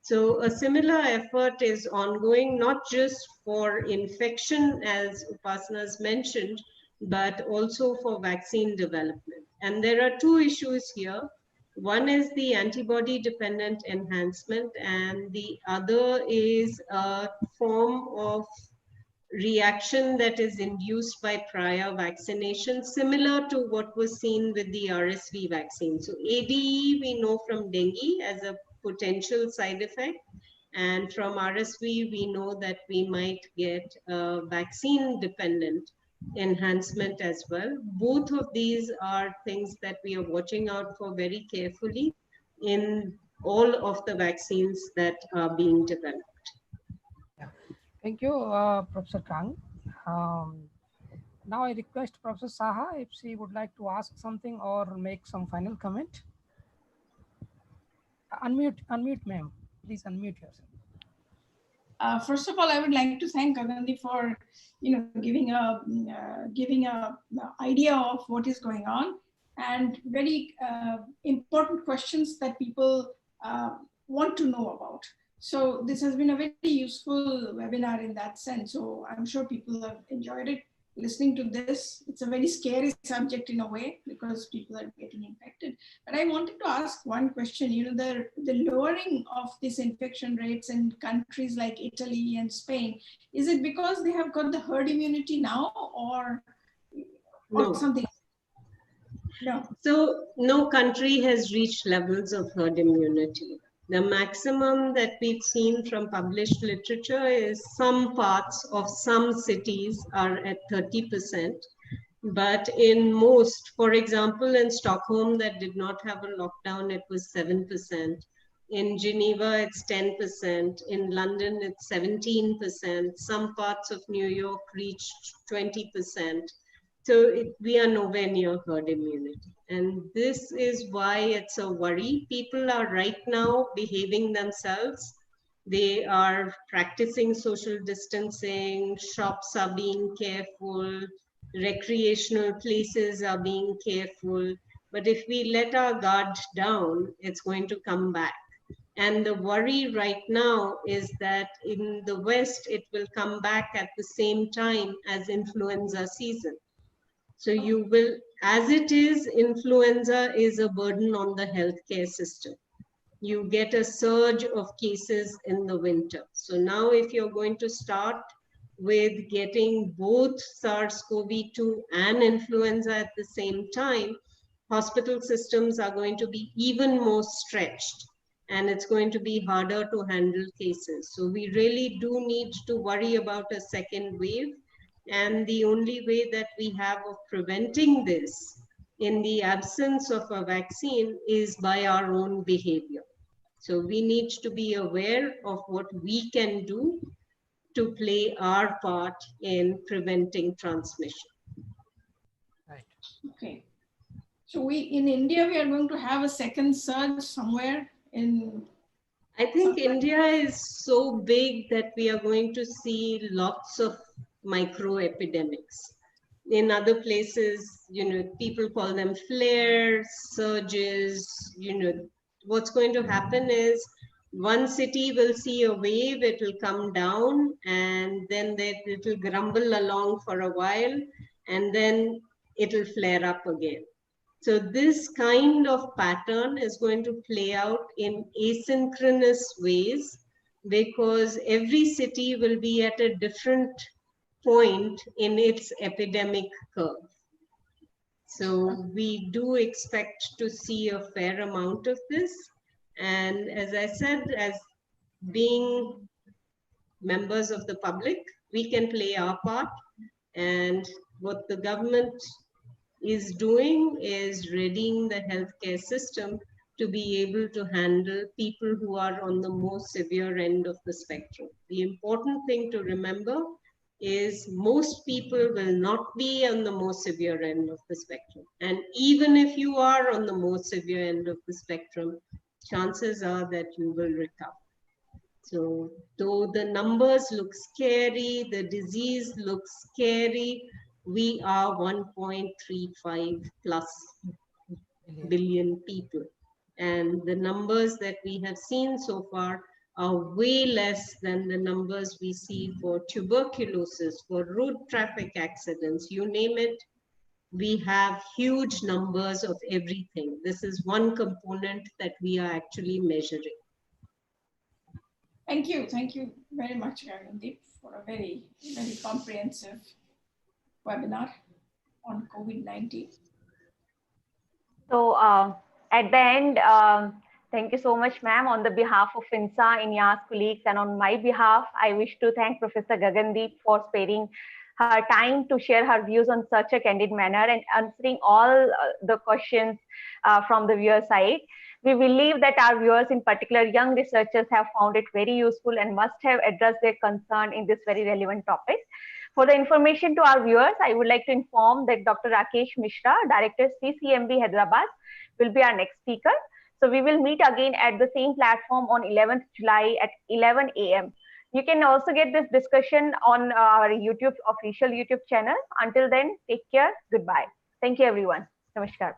So a similar effort is ongoing, not just for infection, as Upasana's mentioned, but also for vaccine development. And there are two issues here. One is the antibody-dependent enhancement, and the other is a form of reaction that is induced by prior vaccination, similar to what was seen with the RSV vaccine. So ADE, we know from dengue as a potential side effect. And from RSV, we know that we might get a vaccine-dependent enhancement as well. Both of these are things that we are watching out for very carefully in all of the vaccines that are being developed. Thank you, Professor Kang. Now I request Professor Saha if she would like to ask something or make some final comment. Unmute, ma'am. Please unmute yourself. First of all, I would like to thank Agandi for, giving a idea of what is going on, and very important questions that people want to know about. So this has been a very useful webinar in that sense. So I'm sure people have enjoyed it. Listening to this, it's a very scary subject in a way because people are getting infected. But I wanted to ask one question. The lowering of these infection rates in countries like Italy and Spain, is it because they have got the herd immunity now, or No. something? No. So no country has reached levels of herd immunity. The maximum that we've seen from published literature is some parts of some cities are at 30%. But in most, for example, in Stockholm that did not have a lockdown, it was 7%. In Geneva, it's 10%. In London, it's 17%. Some parts of New York reached 20%. So we are nowhere near herd immunity. And this is why it's a worry. People are right now behaving themselves. They are practicing social distancing, shops are being careful, recreational places are being careful. But if we let our guard down, it's going to come back. And the worry right now is that in the West, it will come back at the same time as influenza season. So you will, as it is, influenza is a burden on the healthcare system. You get a surge of cases in the winter. So now if you're going to start with getting both SARS-CoV-2 and influenza at the same time, hospital systems are going to be even more stretched, and it's going to be harder to handle cases. So we really do need to worry about a second wave. And the only way that we have of preventing this in the absence of a vaccine is by our own behavior. So we need to be aware of what we can do to play our part in preventing transmission. Right. Okay. So in India, we are going to have a second surge somewhere in... I think India is so big that we are going to see lots of micro epidemics. In other places, people call them flares, surges. What's going to happen is one city will see a wave, it will come down, and then it will grumble along for a while, and then it will flare up again. So this kind of pattern is going to play out in asynchronous ways because every city will be at a different point in its epidemic curve. So we do expect to see a fair amount of this. And as I said, as being members of the public, we can play our part. And what the government is doing is readying the healthcare system to be able to handle people who are on the most severe end of the spectrum. The important thing to remember is most people will not be on the most severe end of the spectrum. And even if you are on the most severe end of the spectrum, chances are that you will recover. So though the numbers look scary, the disease looks scary, we are 1.35 plus billion people. And the numbers that we have seen so far are way less than the numbers we see for tuberculosis, for road traffic accidents, you name it. We have huge numbers of everything. This is one component that we are actually measuring. Thank you very much, Gagandeep, for a very, very comprehensive webinar on COVID-19. So at the end, thank you so much, ma'am. On the behalf of INSA, INEA's colleagues, and on my behalf, I wish to thank Professor Gagandeep for sparing her time to share her views on such a candid manner and answering all the questions from the viewer side. We believe that our viewers, in particular young researchers, have found it very useful and must have addressed their concern in this very relevant topic. For the information to our viewers, I would like to inform that Dr. Rakesh Mishra, Director CCMB Hyderabad, will be our next speaker. So we will meet again at the same platform on 11th July at 11 a.m. You can also get this discussion on our official YouTube channel. Until then, take care. Goodbye. Thank you, everyone. Namaskar.